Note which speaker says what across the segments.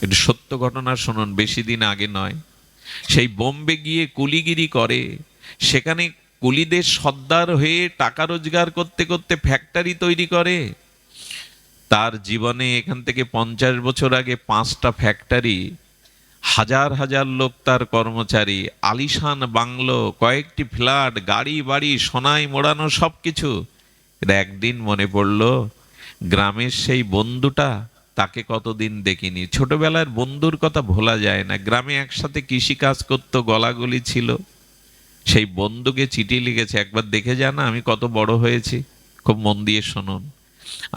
Speaker 1: এটা সত্য ঘটনা শুনুন, বেশি দিন আগে নয়। সেই বোম্বে গিয়ে কুলিগিরি করে, সেখানে কুলিদের সর্দার হয়ে টাকা রোজগার করতে করতে ফ্যাক্টরি তৈরি করে। তার জীবনে এখান থেকে 50 বছর আগে 5টা ফ্যাক্টরি, হাজার হাজার লোক তার কর্মচারী, আলিশান বাংলো, কয়েকটি ফ্ল্যাট, গাড়ি বাড়ি, সোনায় মোড়ানো সবকিছু। এটা একদিন মনে পড়লো গ্রামের সেই বন্ধুটা, তাকে কতদিন দেখিনি। ছোটবেলার বন্ধুর কথা ভোলা যায় না। গ্রামে একসাথে কৃষি কাজ করতো, গলাগলি ছিল। সেই বন্ধুকে চিঠি লিখেছে, একবার দেখে যা না আমি কত বড় হয়েছি। খুব মন দিয়ে শুনুন,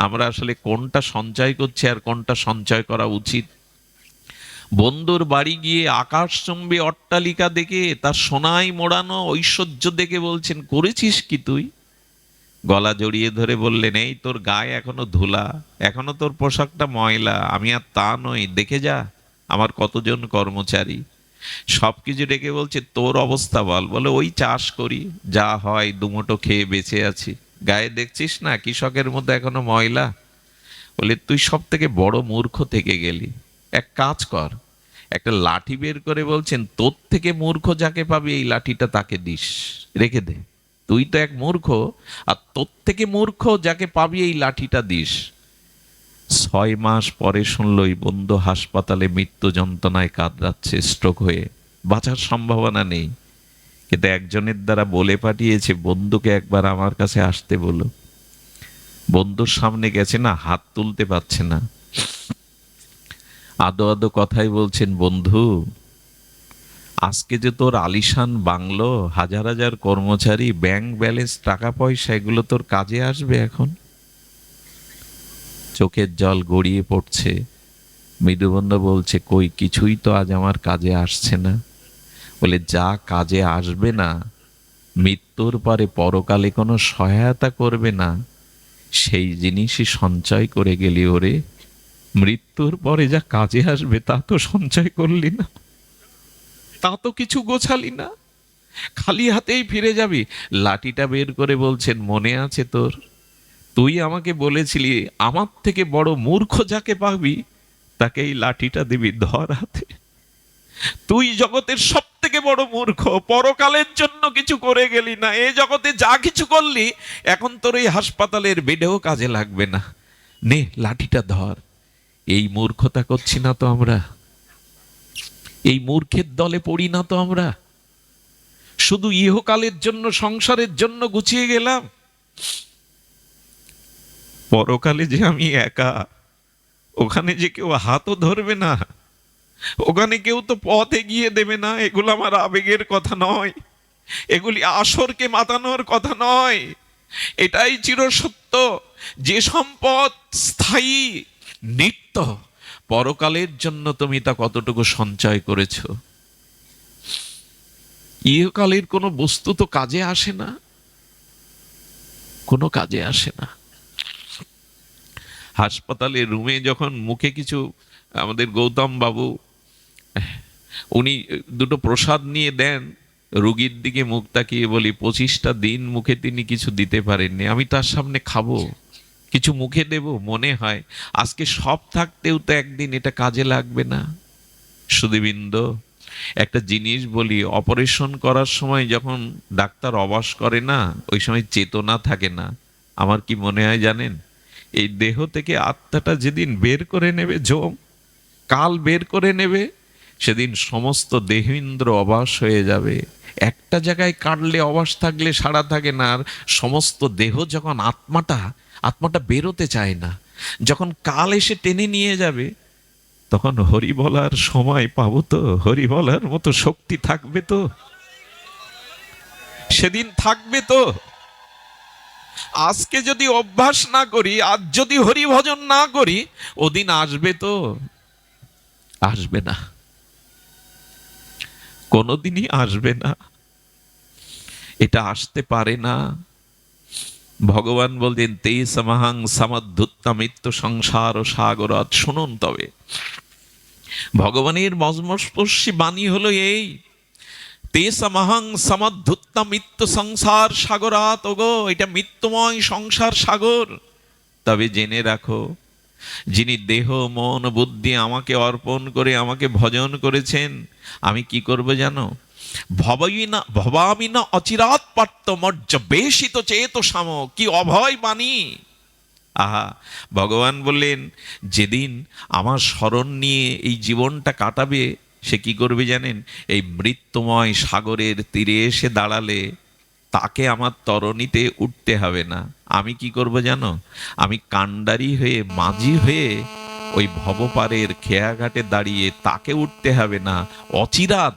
Speaker 1: আমরা আসলে কোনটা সঞ্চয় করছি আর কোনটা সঞ্চয় করা উচিত। বন্ধুর বাড়ি গিয়ে আকাশচুম্বী অট্টালিকা দেখে, তার সোনায় মোড়ানো ঐশ্বর্য দেখে বলছেন, করেছিস কি তুই? গলা জড়িয়ে ধরে বললেন, এই তোর গায়ে এখনো ধুলা, এখনো তোর পোশাকটা ময়লা। আমি আর তা নই, দেখে যা আমার কতজন কর্মচারী। সবকিছু ডেকে বলছে, তোর অবস্থা বল। বলে, ওই চাষ করি, যা হয় দুমুঠো খেয়ে বেঁচে আছি। গায়ে দেখছিস না কৃষকের মধ্যে এখনো ময়লা? বলে, তুই সব থেকে বড় মূর্খ থেকে গেলি। এক কাজ কর, একটা লাঠি বের করে বলছেন, তোর থেকে মূর্খ যাকে পাবি এই লাঠিটা তাকে দিস, রেখে দে। তুই তো এক মূর্খ, আর তোর থেকে মূর্খ যাকে পাবি এই লাঠিটা দিস। 6 মাস পরে শুনল এই বন্ধু হাসপাতালে মৃত্যু যন্ত্রণায় কাতরাচ্ছে, স্ট্রোক হয়ে, বাঁচার সম্ভাবনা নেই। কিন্তু একজনের দ্বারা বলে পাঠিয়েছে, বন্ধুকে একবার আমার কাছে আসতে বলো। বন্ধুর সামনে গেছে না, হাত তুলতে পারছে না। আদো আদো কথাই বলছেন, বন্ধু আজকে যে তোর আলিশান বাংলো, হাজার হাজার কর্মচারী, ব্যাংক ব্যালেন্স, টাকা পয়সা, এগুলো তোর কাজে আসবে এখন? চোখের জল গড়িয়ে পড়ছে। মৃদুবন্ধু বলছে, কই কিছুই তো আজ আমার কাজে আসছে না। বলে, যা কাজে আসবে না, মৃত্যুর পরে পরকালে কোনো সহায়তা করবে না, সেই জিনিসই সঞ্চয় করে গেলি। ওরে, মৃত্যুর পরে যা কাজে আসবে তা তো সঞ্চয় করলি না, তা তো কিছু গোছালি না, খালি হাতেই ফিরে যাবি। লাঠিটা বের করে বলছেন, মনে আছে তোর? তুই আমাকে বলেছিলি আমার থেকে বড় মূর্খ যাকে পাবি তাকে এই লাঠিটা দিবি, ধর হাতে। তুই জগতের সব থেকে বড় মূর্খ, পরকালের জন্য কিছু করে গেলি না। এ জগতে যা কিছু করলি এখন তোর এই হাসপাতালের বেডেও কাজে লাগবে না। নে লাঠিটা ধর। এই মূর্খতা করছি না তো আমরা? এই মূর্খের দলে পড়ি না তো আমরা? শুধু ইহকালের জন্য, সংসারের জন্য গুছিয়ে গেলাম, পরকালে যে আমি একা, ওখানে যে কেউ হাতও ধরবে না, ওখানে কেউ তো পথ এগিয়ে দেবে না। এগুলো আমার আবেগের কথা নয়, এগুলি আসরকে মাতানোর কথা নয়। এটাই চিরসত্য, যে সম্পদ স্থায়ী, নিত্য, পরকালের জন্য তুমি তা কতটুকু সঞ্চয় করেছ। ইহকালের কোনো বস্তু তো কাজে আসে না, কোনো কাজে আসে না। হাসপাতালের রুমে যখন মুখে কিছু, আমাদের গৌতম বাবু উনি দুটো প্রসাদ নিয়ে দেন, রুগীর দিকে মুখ তাকিয়ে বলি, 25টা দিন মুখে তিনি কিছু দিতে পারেননি, আমি তার সামনে খাবো, কিছু মুখে দেব, মনে হয় আজকে সব থাকতেও তো একদিন এটা কাজে লাগবে না। সুধীবৃন্দ, একটা জিনিস বলি, অপারেশন করার সময় যখন ডাক্তার অবাস করে না, ওই সময় চেতনা থাকে না। আমার কি মনে হয় জানেন, এই দেহ থেকে আত্মাটা যেদিন বের করে নেবে, কাল বের করে নেবে, সেদিন সমস্ত দেহেন্দ্র অবাস হয়ে যাবে। একটা জায়গায় কাটলে অবাস থাকলে সাড়া থাকে না, আর সমস্ত দেহ যখন আত্মাটা বেরোতে চায় না, যখন কাল এসে টেনে নিয়ে যাবে, তখন হরি বলার সময় পাবো তো? হরি বলার মতো শক্তি থাকবে তো? সেদিন থাকবে তো? আজকে যদি অভ্যাস না করি, আজ যদি হরি ভজন না করি, ওদিন আসবে তো? আসবে না, কোনোদিনই আসবে না, এটা আসতে পারে না। ভগবান বলছেন, তে সমহং সমদ্ধুত্তমিত্য সংসার সাগরাৎ। শুনুন তবে, ভগবানের মর্মস্পর্শী বাণী হলো এই, তে সমহং সমদ্ধুত্তমিত্য সংসার সাগরাৎ। ওগো, এটা মৃত্যুময় সংসার সাগর। তবে জেনে রাখো, যিনি দেহ মন বুদ্ধি আমাকে অর্পণ করে আমাকে ভজন করেছেন, আমি কি করব জানো? ভবামি না অচিরাৎ পার্থ মজ্জ বেশিত চেত সাম। কি অভয় বাণী! আহা, ভগবান বললেন যেদিন আমার স্মরণ নিয়ে এই জীবনটা কাটাবে, সে কি করবে জানেন? এই মৃত্যুময় সাগরের তীরে এসে দাঁড়ালে তাকে আমার তরণীতে উঠতে হবে না। আমি কি করব জানো? আমি কাণ্ডারি হয়ে, মাঝি হয়ে ওই ভবপারের খেয়াঘাটে দাঁড়িয়ে তাকে উঠতে হবে না। অচিরাৎ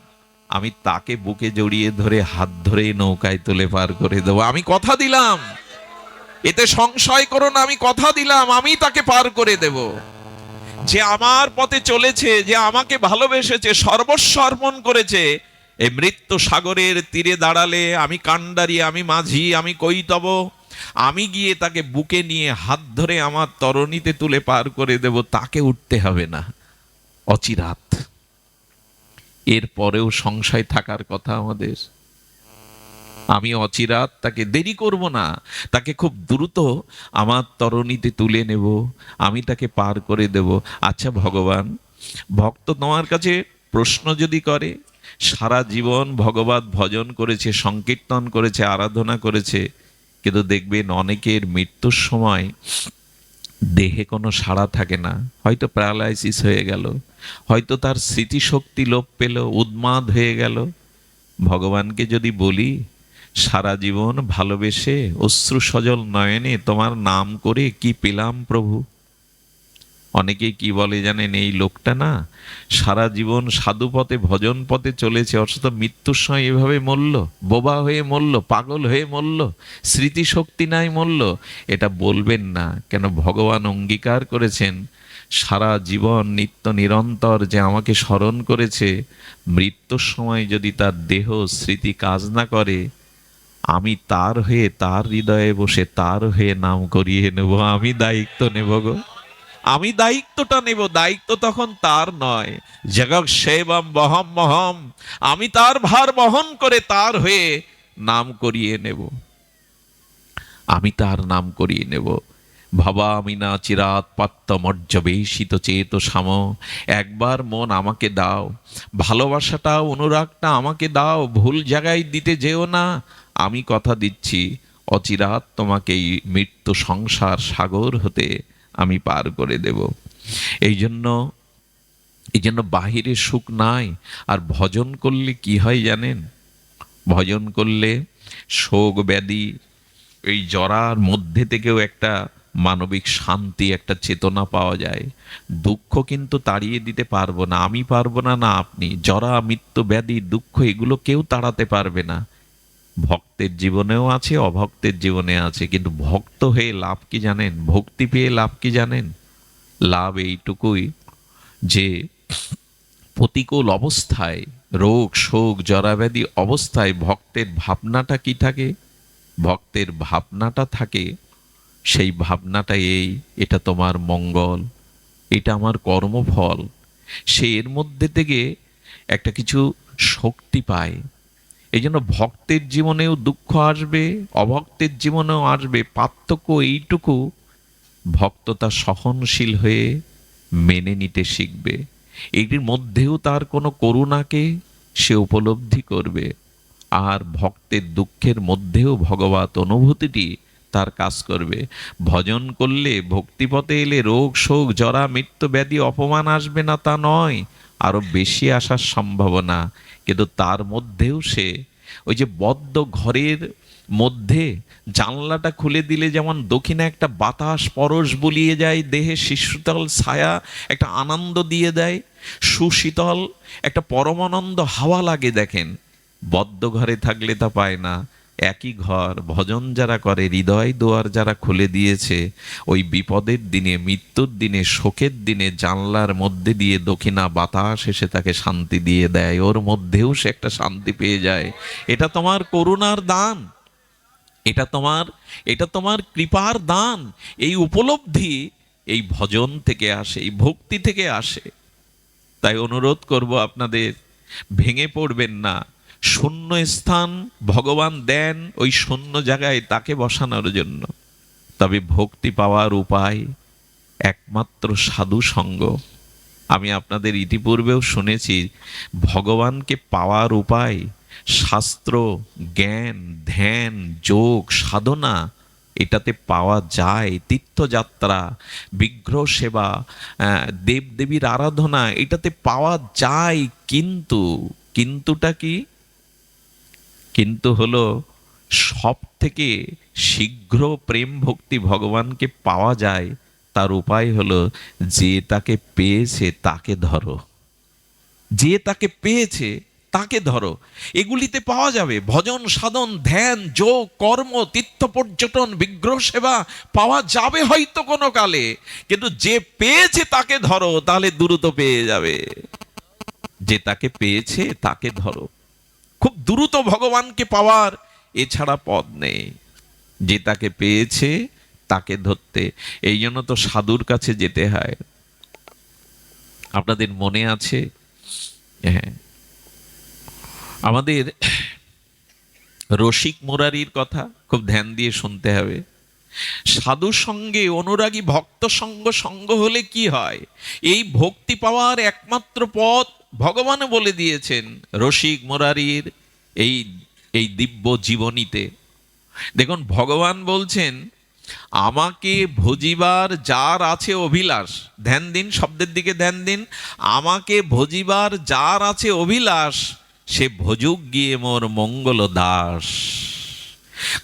Speaker 1: আমি তাকে বুকে জড়িয়ে ধরে হাত ধরে নৌকায় তুলে পার করে দেবো। আমি কথা দিলাম, এতে সংশয় করো না, আমি কথা দিলাম আমি তাকে পার করে দেব। যে আমার পথে চলেছে, যে আমাকে ভালোবেসেছে, সর্বস্ব অর্পণ করেছে, এই মৃত্যু সাগরের তীরে দাঁড়ালে আমি কাণ্ডারি, আমি মাঝি, আমি কৈতব, আমি গিয়ে তাকে বুকে নিয়ে হাত ধরে আমার তরণীতে তুলে পার করে দেব। তাকে উঠতে হবে না অচিরাৎ। এর পরেও সংশয় থাকার কথা আমাদের। আমি অচিরাৎ তাকে, দেরি করব না, তাকে খুব দ্রুত আমার তরণীতে তুলে নেব, আমি তাকে পার করে দেব। আচ্ছা ভগবান, ভক্ত তোমার কাছে প্রশ্ন যদি করে, সারা জীবন ভগবত ভজন করেছে, সংকীর্তন করেছে, আরাধনা করেছে, কিন্তু দেখবেন অনেকের মৃত্যুর সময় দেহে কোনো সাড়া থাকে না, হয়তো প্যারালাইসিস হয়ে গেল, হয়তো তার স্মৃতিশক্তি লোপ পেল, উন্মাদ হয়ে গেল। ভগবানকে যদি বলি, সারা জীবন ভালোবেসে অশ্রু সজল নয়নে তোমার নাম করে কি পেলাম প্রভু? অনেকেই কি বলে জানেন? এই লোকটা না সারা জীবন সাধু পথে ভজন পথে চলেছে, অথচ মৃত্যুর সময় এভাবে মরল, বোবা হয়ে মরল, পাগল হয়ে মরল, স্মৃতিশক্তি নাই মরল। এটা বলবেন না কেন? ভগবান অঙ্গীকার করেছেন সারা জীবন নিত্য নিরন্তর যে আমাকে স্মরণ করেছে, মৃত্যুর সময় যদি তার দেহ স্মৃতি কাজ না করে, আমি তার হয়ে, তার হৃদয়ে বসে তার হয়ে নাম করিয়ে নেব। আমি দায়িত্ব নেব গো, আমি দায়িত্বটা নেব। দায়িত্ব তখন তার নয়। জগৎ সেবম বহম মহম, আমি তার ভার বহন করে তার হয়ে নাম করিয়ে নেব, আমি তার নাম করিয়ে নেব। ভবামি না চিরাৎ পাত্য মজ্জবেশিত চেত সাম। একবার মন আমাকে দাও, ভালোবাসাটা অনুরাগটা আমাকে দাও, ভুল জায়গায় দিতে যেও না। আমি কথা দিচ্ছি অচিরাৎ তোমাকে এই মৃত্যু সংসার সাগর হতে আমি পার করে দেব। এই জন্য বাহিরে সুখ নাই। আর ভজন করলে কি হয় জানেন? ভজন করলে শোক ব্যাধি, এই জরার মধ্যে থেকেও একটা মানবিক শান্তি, একটা চেতনা পাওয়া যায়। দুঃখ কিন্তু তাড়িয়ে দিতে পারবো না, আমি পারবো না, না আপনি। জরা, মৃত্যু, ব্যাধি, দুঃখ এগুলো কেউ তাড়াতে পারবে না। ভক্তের জীবনেও আছে, অভক্তের জীবনে আছে। কিন্তু ভক্ত হয়ে লাভ কি জানেন? ভক্তি পেয়ে লাভ কি জানেন? লাভ এইটুকুই যে প্রতিকূল অবস্থায়, রোগ শোক জরাব্যাধি অবস্থায় ভক্তের ভাবনাটা কি থাকে? ভক্তের ভাবনাটা থাকে, সেই ভাবনাটা এই, এটা তোমার মঙ্গল, এটা আমার কর্মফল। সে এর মধ্যে থেকে একটা কিছু শক্তি পায়। এই জন্য ভক্তের জীবনেও দুঃখ আসবে, অভক্তের জীবনেও আসবে। পার্থক্য এইটুকু, ভক্ত তা সহনশীল হয়ে মেনে নিতে শিখবে। এটির মধ্যেও তার কোনো করুণাকে সে উপলব্ধি করবে। আর ভক্তের দুঃখের মধ্যেও ভগবত অনুভূতিটি তার কাজ করবে। ভজন করলে, ভক্তিপথে এলে রোগ শোক জরা মৃত্যু ব্যাধি অপমান আসবে না তা নয়, আরো বেশি আসার সম্ভাবনা। কিন্তু তার মধ্যেও সে ওই যে বদ্ধ ঘরের মধ্যে জানলাটা খুলে দিলে যেমন দক্ষিণে একটা বাতাস পরশ বুলিয়ে যায়, দেহে শীতল ছায়া একটা আনন্দ দিয়ে দেয়, সুশীতল একটা পরমানন্দ হাওয়া লাগে। দেখেন, বদ্ধ ঘরে থাকলে তা পায় না। একই ঘর ভজন যারা করে, হৃদয় দুয়ার যারা খুলে দিয়েছে, ওই বিপদের দিনে, মৃত্যুর দিনে, শোকের দিনে জানলার মধ্যে দিয়ে দক্ষিণা বাতাস এসে তাকে শান্তি দিয়ে দেয়। ওর মধ্যেও সে একটা শান্তি পেয়ে যায়। এটা তোমার করুণার দান, এটা তোমার কৃপার দান। এই উপলব্ধি এই ভজন থেকে আসে, এই ভক্তি থেকে আসে। তাই অনুরোধ করব আপনাদের, ভেঙে পড়বেন না। শূন্য স্থান ভগবান দেন ওই শূন্য জায়গায় তাকে বসানোর জন্য। তবে ভক্তি পাওয়ার উপায় একমাত্র সাধু সঙ্গ। আমি আপনাদের ইতিপূর্বেও শুনেছি, ভগবানকে পাওয়ার উপায় শাস্ত্র, জ্ঞান, ধ্যান, যোগ, সাধনা, এটাতে পাওয়া যায়। তীর্থযাত্রা, বিগ্রহ সেবা, দেবদেবীর আরাধনা, এটাতে পাওয়া যায়। কিন্তুটা কি? কিন্তু হলো সব থেকে শীঘ্র প্রেম ভক্তি ভগবানকে পাওয়া যায়, তার উপায় হলো যে তাকে পেয়েছে তাকে ধরো। যে তাকে পেয়েছে তাকে ধরো। এগুলিতে পাওয়া যাবে ভজন, সাধন, ধ্যান, যোগ, কর্ম, তীর্থ পর্যটন, বিগ্রহ সেবা পাওয়া যাবে হয়তো কোনো কালে, কিন্তু যে পেয়েছে তাকে ধরো, তাহলে দ্রুত পেয়ে যাবে। যে তাকে পেয়েছে তাকে ধরো। খুব দ্রুত ভগবানকে পাওয়ার এছাড়া পথ নেই। যে তাকে পেয়েছে তাকে ধরতে, এই জন্য তো সাধুর কাছে যেতে হয়। আপনাদের মনে আছে, হ্যাঁ, আমাদের রসিক মুরারির কথা খুব ধ্যান দিয়ে শুনতে হবে। সাধু সঙ্গে অনুরাগী ভক্ত সঙ্গ হলে কি হয়? এই ভক্তি পাওয়ার একমাত্র পথ ভগবান বলে দিয়েছেন রসিক মুরারির এই এই দিব্য জীবনীতে। দেখুন, ভগবান বলছেন, আমাকে ভজিবার যার আছে অভিলাষ, ধ্যান দিন, শব্দের দিকে ধ্যান দিন, আমাকে ভজিবার যার আছে অভিলাষ, সে ভজুক গিয়ে মোর মঙ্গল দাস।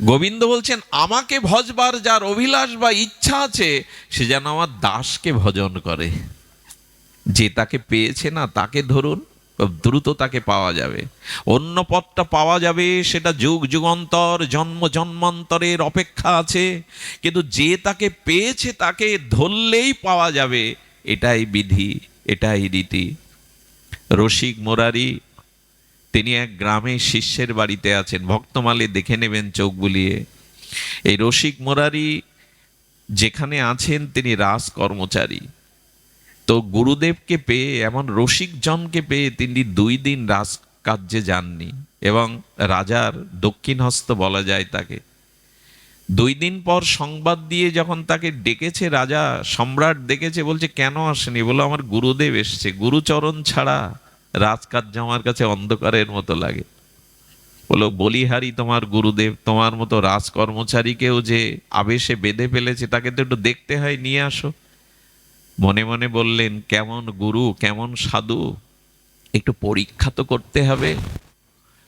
Speaker 1: গোবিন্দ বলছেন, আমাকে ভজবার যার অভিলাষ বা ইচ্ছা আছে, সে যেন আমার দাসকে ভজন করে। যে তাকে পেয়েছে না তাকে ধরুন, দ্রুত তাকে পাওয়া যাবে। অন্য পথটা পাওয়া যাবে, সেটা যুগ যুগান্তর, জন্ম জন্মান্তরের অপেক্ষা আছে, কিন্তু যে তাকে পেয়েছে তাকে ধরলেই পাওয়া যাবে। এটাই বিধি, এটাই রীতি। রসিক মুরারি তিনি এক গ্রামে শিষ্যের বাড়িতে আছেন। ভক্তমালে দেখে নেবেন চোখ বুলিয়ে। এই রসিক মুরারি যেখানে আছেন তিনি রাজ কর্মচারী। তো গুরুদেবকে পেয়ে, এমন রসিক জনকে পেয়ে তিনি 2 দিন রাজকার্যে যাননি, এবং রাজার দক্ষিণ হস্ত বলা যায় তাকে। 2 দিন পর সংবাদ দিয়ে যখন তাকে ডেকেছে রাজা, সম্রাট দেখেছে, বলছে কেন আসেনি? বলো, আমার গুরুদেব এসছে। গুরুচরণ ছাড়া রাজকার্য আমার কাছে অন্ধকারের মতো লাগে। বলো, বলিহারি তোমার গুরুদেব, তোমার মতো রাজকর্মচারীকেও যে আবেশে বেঁধে ফেলেছে, তাকে তো একটু দেখতে হয়, নিয়ে আসো। মনে মনে বললেন, কেমন গুরু, কেমন সাধু, একটু পরীক্ষা তো করতে হবে।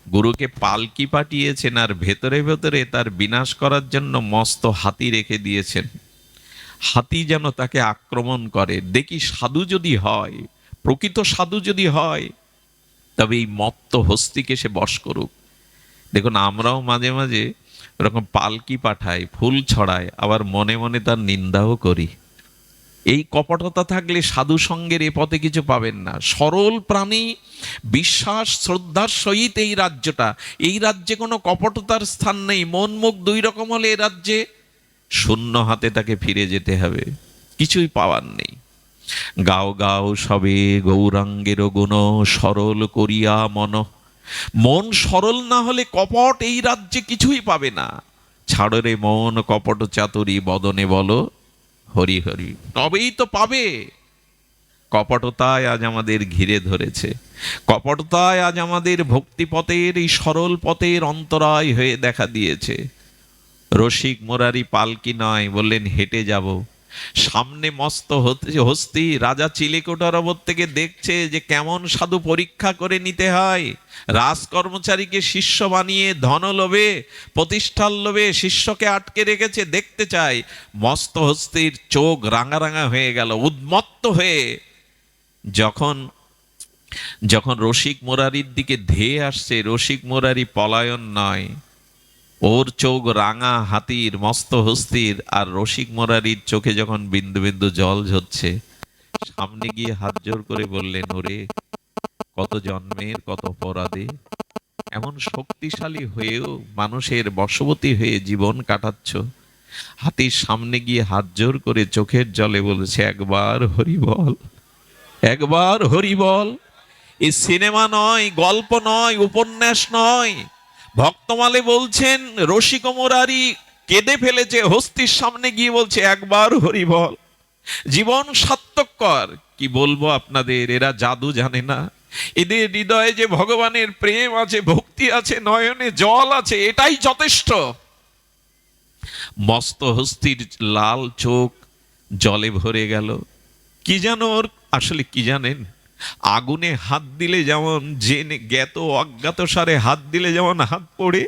Speaker 1: গুরুকে পালকি পাঠিয়েছেন, আর ভেতরে ভেতরে তার বিনাশ করার জন্য মস্ত হাতি রেখে দিয়েছেন। হাতি যেন তাকে আক্রমণ করে। দেখি সাধু যদি হয়, প্রকৃত সাধু যদি হয়, তবে এই মত্ত হস্তিকে সে বশ করুক। দেখুন, আমরাও মাঝে মাঝে এরকম পালকি পাঠাই, ফুল ছড়াই, আবার মনে মনে তার নিন্দাও করি। এই কপটতা থাকলে সাধু সঙ্গের এ পথে কিছু পাবেন না। সরল প্রাণী, বিশ্বাস শ্রদ্ধার সহিত এই রাজ্যটা, এই রাজ্যে কোনো কপটতার স্থান নেই। মন মুখ 2 রকম হলে এ রাজ্যে শূন্য হাতে তাকে ফিরে যেতে হবে, কিছুই পাওয়ার নেই। গাও গাও সবে গৌরাঙ্গের গুণ, সরল করিয়া মন। মন সরল না হলে কপট এই রাজ্যে কিছুই পাবে না। ছাড়ো রে মন কপট চাতুরী, বদনে বলো হরি হরি, তবেই তো পাবে। কপটতায় আজ আমাদের ঘিরে ধরেছে, কপটতায় আজ আমাদের ভক্তি পথের, এই সরল পথের অন্তরায় হয়ে দেখা দিয়েছে। রসিক মুরারি পালকি নয়, বললেন হেঁটে যাব। সামনে মস্ত হস্তি, রাজা চিলেকোঠার ওপর থেকে দেখছে যে কেমন সাধু পরীক্ষা করে নিতে হয়। রাজকর্মচারীকে শিষ্য বানিয়ে ধন লোভে, প্রতিষ্ঠার লোভে শিষ্যকে আটকে রেখেছে, দেখতে চায়। মস্ত হস্তির চোখ রাঙা রাঙা হয়ে গেল, উন্মত্ত হয়ে যখন যখন রসিক মুরারির দিকে ধেয়ে আসছে, রসিক মুরারি পলায়ন নয়, ওর চোখ রাঙা হাতির, মস্ত হস্তির, আর রসিক মুরারির চোখে যখন বিন্দু বিন্দু জল ঝরছে, সামনে গিয়ে হাত জোর করে বললেন, ওরে কত জন্মের কত অপরাধে এমন শক্তিশালী হয়েও মানুষের বশবর্তী হয়ে জীবন কাটাচ্ছ। হাতির সামনে গিয়ে হাত জোর করে চোখের জলে বলেছে, একবার হরি বল, একবার হরি বল। এই সিনেমা নয়, গল্প নয়, উপন্যাস নয়। ভক্তমালে বলছেন রসিক মুরারি কেঁদে ফেলেছে, হস্তির সামনে গিয়ে বলছে, একবার হরি বল। জীবন সার্থককর। কি বলবো আপনাদের, এরা জাদু জানে না। এদের হৃদয়ে যে ভগবানের প্রেম আছে, ভক্তি আছে, নয়নে জল আছে, এটাই যথেষ্ট। মস্ত হস্তির লাল চোখ জলে ভরে গেল। কি যেন ওর, আসলে কি জানেন, আগুনে হাত দিলে যেমন জেনে জ্ঞাত অজ্ঞাত সারে হাত দিলে যেমন হাত পড়ে,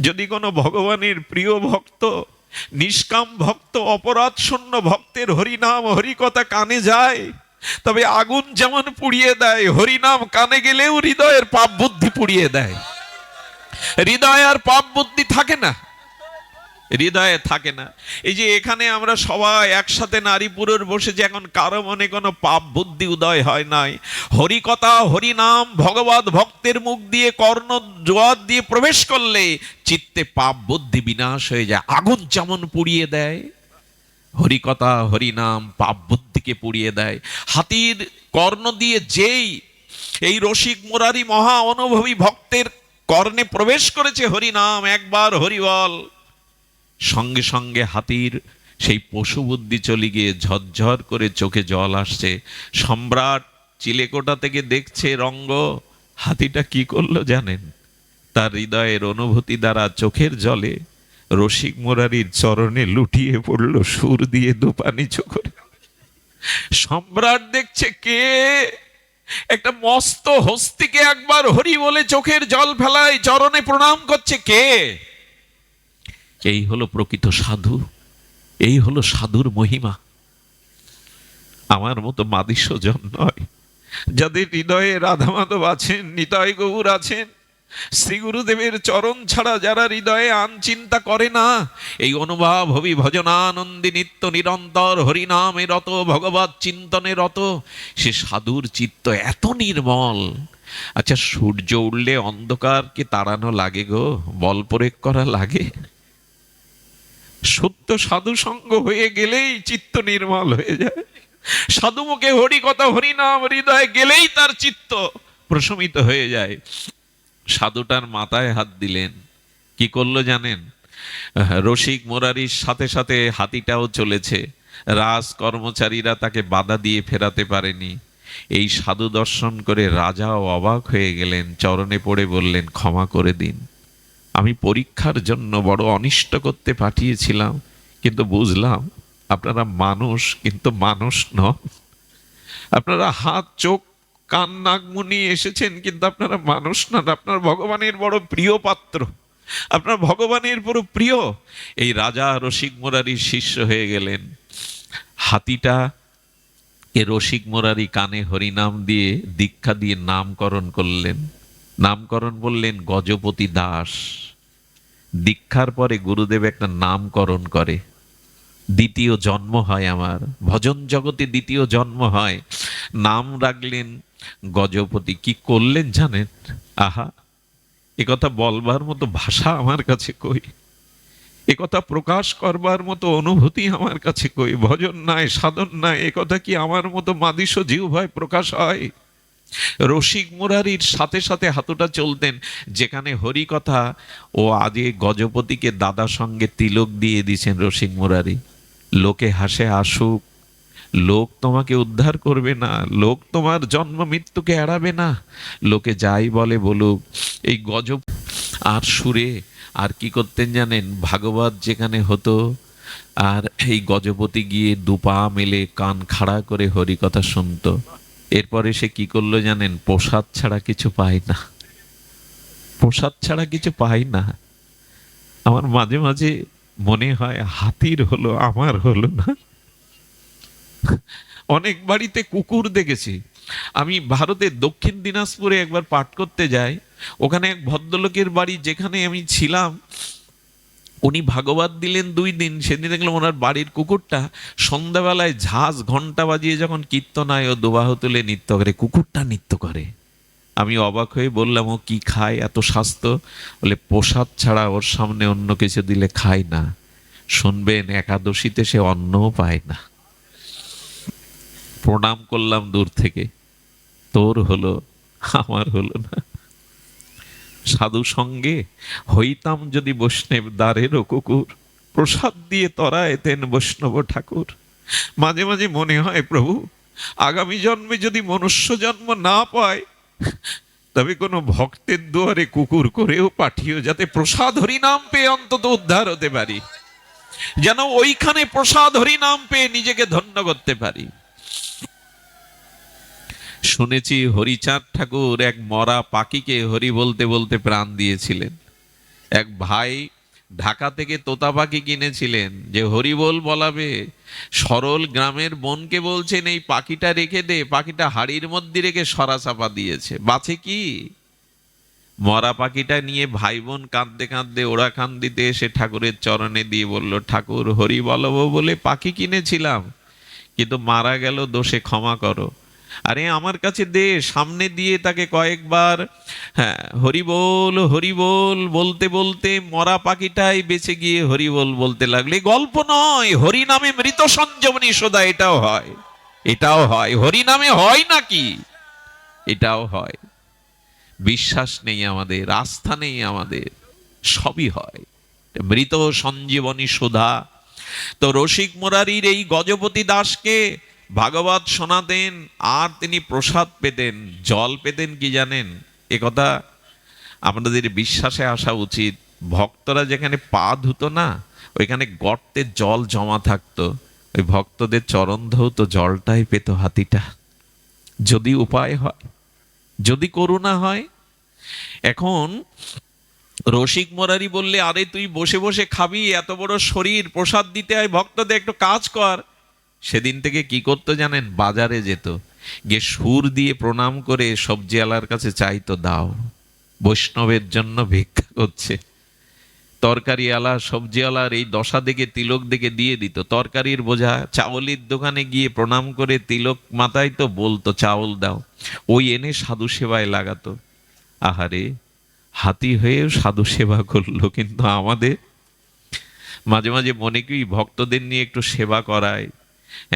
Speaker 1: যদি কোনো ভগবানের প্রিয় ভক্ত, নিষ্কাম ভক্ত, অপরাধ শূন্য ভক্তের হরিনাম হরিকথা কানে যায়, তবে আগুন যেমন পুড়িয়ে দেয়, হরিনাম কানে গেলেও হৃদয়ের পাপ বুদ্ধি পুড়িয়ে দেয়। হৃদয়ে আর পাপ বুদ্ধি থাকে না, হৃদয়ে থাকে না। এই যে এখানে আমরা সবাই একসাথে নারী পুরুষ বসেছি, এখন কারো মনে কোনো পাপ বুদ্ধি উদয় হয় নাই। হরিকথা হরিনাম ভগবত ভক্তের মুখ দিয়ে কর্ণ জোয়ার দিয়ে প্রবেশ করলে চিত্তে পাপ বুদ্ধি বিনাশ হয়ে যায়। আগুন যেমন পুড়িয়ে দেয়, হরিকথা হরিনাম পাপ বুদ্ধিকে পুড়িয়ে দেয়। হাতির কর্ণ দিয়ে যেই এই রসিক মুরারি মহা অনুভবী ভক্তের কর্ণে প্রবেশ করেছে হরিনাম, একবার হরিবল, সঙ্গে সঙ্গে হাতির সেই পশু বুদ্ধি চলে গিয়ে ঝরঝর করে চোখে জল আসছে। সম্রাট চিলেকোঠা থেকে দেখছে রঙ্গ। হাতিটা কি করলো জানেন? তার হৃদয়ের অনুভূতি দ্বারা চোখের জলে রসিক মুরারির চরণে লুটিয়ে পড়লো, সুর দিয়ে দুপানি চোখে। সম্রাট দেখছে কে একটা মস্ত হস্তিকে একবার হরি বলে চোখের জল ফেলায়, চরণে প্রণাম করছে। কে? এই হলো প্রকৃত সাধু, এই হলো সাধুর মহিমা। আমার মতো মাদিস্যজন নয়, যাদের হৃদয়ে রাধা মাধব আছেন, নিতাই গৌর আছেন, শ্রী গুরুদেবের চরণ ছাড়া যারা হৃদয়ে আন চিন্তা করে না, এই অনুভব হবি ভজনানন্দী নিত্য নিরন্তর হরিনামে রত, ভগবত চিন্তনে রত, সে সাধুর চিত্ত এত নির্মল। আচ্ছা, সূর্য উঠলে অন্ধকারকে তাড়ানো লাগে গো, বল প্রয়োগ করা লাগে? সত্য সাধু সঙ্গ হয়ে গেলেই চিত্ত নির্মল হয়ে যায়। সাধু মুখে হরি কথা হরিনাম হৃদয়ে গেলেই তার চিত্ত প্রশমিত হয়ে যায়। সাধুটার মাথায় হাত দিলেন, কি করলো জানেন? রসিক মুরারির সাথে সাথে হাতিটাও চলেছে। রাজ কর্মচারীরা তাকে বাধা দিয়ে ফেরাতে পারেনি। এই সাধু দর্শন করে রাজাও অবাক হয়ে গেলেন, চরণে পড়ে বললেন, ক্ষমা করে দিন, আমি পরীক্ষার জন্য বড় অনিষ্ট করতে পাঠিয়েছিলাম, কিন্তু বুঝলাম আপনারা মানুষ, কিন্তু মানুষ নন। আপনারা হাত চোখ কান নাক মুনি এসেছেন, কিন্তু আপনারা মানুষ নন। আপনার ভগবানের বড় প্রিয় পাত্র, আপনার ভগবানের বড় প্রিয়। এই রাজা রসিক মুরারির শিষ্য হয়ে গেলেন। হাতিটা এ রসিক মুরারি কানে হরিনাম দিয়ে দীক্ষা দিয়ে নামকরণ করলেন। নামকরণ বললেন গজপতি দাস। দীক্ষার পরে গুরুদেব একটা নামকরণ করে, দ্বিতীয় জন্ম হয় আমার, ভজন জগতে দ্বিতীয় জন্ম হয়। নাম রাখলেন গজপতি। কি করলেন জানেন? আহা, একথা বলবার মতো ভাষা আমার কাছে কই, একথা প্রকাশ করবার মতো অনুভূতি আমার কাছে কই। ভজন নাই, সাধন নাই, একথা কি আমার মতো মাদিস্য জিহ্বায় প্রকাশ হয়? রসিক মুরারির সাথে সাথে হাতুটা চলতেন। যেখানে হরি কথা, ও আগে গজপতিকে দাদা সঙ্গে তিলক দিয়ে দিয়েছেন রসিক মুরারি। লোকে হাসে আসুক, লোক তোমাকে উদ্ধার করবে না, লোক তোমার জন্ম মৃত্যুকে এড়াবে না, লোকে যাই বলে বলুক। এই গজপ আর সুরে আর কি করতেন জানেন? ভাগবত যেখানে হতো, আর এই গজপতি গিয়ে দুপা মেলে কান খাড়া করে হরি কথা শুনতো। এরপরে সে কি করলো জানেন? প্রসাদ ছাড়া কিছু পায় না, প্রসাদ ছাড়া কিছু পাই না। আমার মাঝে মাঝে মনে হয় হাতির হলো, আমার হলো না। অনেক বাড়িতে কুকুর দেখেছি আমি। ভারতের দক্ষিণ দিনাজপুরে একবার পাঠ করতে যাই, ওখানে এক ভদ্রলোকের বাড়ি যেখানে আমি ছিলাম, উনি ভাগবত দিলেন 2 দিন। সেদিন দেখলাম ওনার বাড়ির কুকুরটা সন্ধ্যাবেলায় ঝাঁজ ঘন্টা বাজিয়ে যখন কীর্তন হয়, ও দুবাহু তুলে নৃত্য করে, কুকুরটা নৃত্য করে। আমি অবাক হয়ে বললাম, ও কি খায় এত স্বাস্থ্য? বলে প্রসাদ ছাড়া ওর সামনে অন্য কিছু দিলে খায় না। শুনবেন, একাদশীতে সে অন্নও পায় না। প্রণাম করলাম দূর থেকে, তোর হলো, আমার হলো না। সাধু সঙ্গে হইতাম যদি বৈষ্ণব দ্বারেরও কুকুর, প্রসাদ দিয়ে তরায় তেন বৈষ্ণব ঠাকুর। মাঝে মাঝে মনে হয় প্রভু, আগামী জন্মে যদি মনুষ্য জন্ম না পায়, তবে কোনো ভক্তের দুয়ারে কুকুর করেও পাঠিও, যাতে প্রসাদ হরি নাম পেয়ে অন্তত উদ্ধার হতে পারি, যেন ওইখানে প্রসাদ হরি নাম পেয়ে নিজেকে ধন্য করতে পারি। শুনেছি হরিচাঁদ ঠাকুর এক মরা পাখিকে হরি বলতে বলতে প্রাণ দিয়েছিলেন। এক ভাই ঢাকা থেকে তোতা পাখি কিনেছিলেন যে হরি বল বলাবে, সরল গ্রামের বোনকে বলছেন এই পাখিটা রেখে দে, পাখিটা হাড়ির মধ্যে রেখে সরা চাপা দিয়েছে, বাঁচে কি? মরা পাখিটা নিয়ে ভাই বোন কাঁদতে কাঁদতে ওরা খান দিতে এসে ঠাকুরের চরণে দিয়ে বলল, ঠাকুর হরি বলবো বলে পাখি কিনেছিলাম, কিন্তু মারা গেল, দোষে ক্ষমা করো। আরে আমার কাছে দে। সামনে দিয়ে তাকে কয়েকবার হ্যাঁ হরি বল বলতে বলতে মরা পাখিটাই বেঁচে গিয়ে হরি বল বলতে লাগলে। গল্প নয়, হরি নামে মৃত সঞ্জীবনী সদা, এটাও হয়, এটাও হয়। হরি নামে হয় নাকি? এটাও হয়। বিশ্বাস নেই আমাদের, আস্থা নেই আমাদের, সবই হয়। মৃত সঞ্জীবনী সুধা। তো রসিক মুরারির এই গজপতি দাসকে ভাগবত শোনাতেন আর তিনি প্রসাদ পেতেন। জল পেতেন কি জানেন? এ কথা আপনাদের বিশ্বাসে আসা উচিত। ভক্তরা যেখানে পা ধুতো না, ওইখানে গর্তে জল জমা থাকতো, ওই ভক্তদের চরণ ধৌত জলটাই পেত হাতিটা। যদি উপায় হয়, যদি করুণা হয়। এখন রসিক মুরারি বললে, আরে তুই বসে বসে খাবি, এত বড় শরীর, প্রসাদ দিতে হয় ভক্তদের, একটু কাজ কর। সেদিন থেকে কি করতো জানেন? বাজারে যেত, গিয়ে সুর দিয়ে প্রণাম করে সবজিওয়ালার কাছে চাইতো, দাও, বৈষ্ণবের জন্য ভিক্ষা করছে। তরকারিওয়ালা সবজিওয়ালার এই দশা দেখে, তিলক দেখে দিয়ে দিত তরকারির বোঝা। চাউলের দোকানে গিয়ে প্রণাম করে তিলক মাথায় তো বলতো, চাউল দাও। ওই এনে সাধু সেবায় লাগাতো। আহারে, হাতি হয়েও সাধু সেবা করলো। কিন্তু আমাদের মাঝে মাঝে মনে কি ভক্তদের নিয়ে একটু সেবা করায়,